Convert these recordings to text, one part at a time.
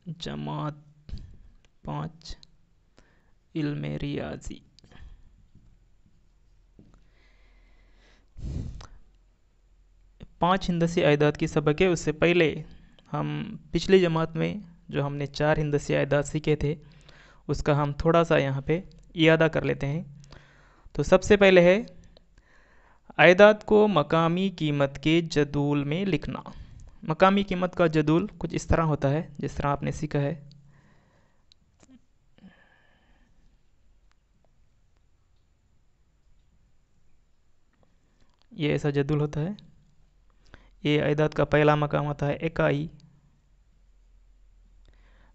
जमात 5 इल्मे रियाजी। पाँच हिंदसी आयदात की सबक है। उससे पहले हम पिछली जमात में जो हमने 4 हिंदसी आयदात सीखे थे उसका हम थोड़ा सा यहाँ पे इयादा कर लेते हैं। तो सबसे पहले है आयदात को मकामी कीमत के जदूल में लिखना। मकामी कीमत का जदूल कुछ इस तरह होता है जिस तरह आपने सीखा है। ये ऐसा जदूल होता है। ये आयदात का पहला मकाम आता है इकाई,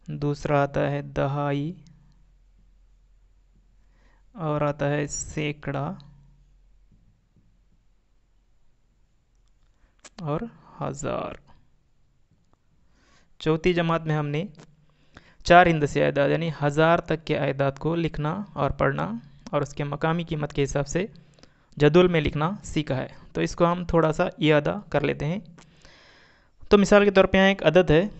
दूसरा आता है दहाई, और आता है सैकड़ा और हजार। चौथी जमात में हमने 4 हिंदसी आयदात यानी 1000 तक के आयदात को लिखना और पढ़ना और उसके मकामी कीमत के हिसाब से जदूल में लिखना सीखा है। तो इसको हम थोड़ा सा इयादा कर लेते हैं। तो मिसाल के तौर पे यहाँ एक अदद है।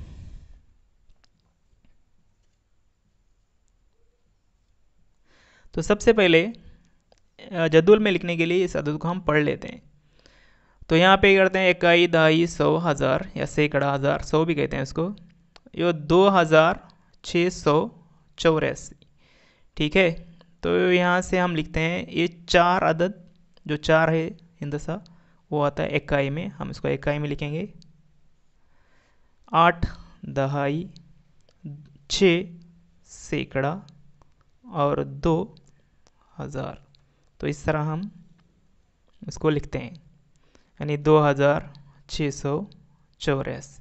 तो सबसे पहले जदूल में लिखने के लिए इस अदद को हम पढ़ लेते हैं। तो यहाँ पे करते हैं इकाई, दहाई, 100, हजार या सैकड़ा, हजार, 100 भी कहते हैं इसको। ये 2684। ठीक है। तो यहाँ से हम लिखते हैं ये 4 अदद, जो 4 है हिंदसा, वो आता है इकाई में। हम इसको इकाई में लिखेंगे। 8 दहाई, 6 सैकड़ा और 2 हजार। तो इस तरह हम इसको लिखते हैं, यानी 2684।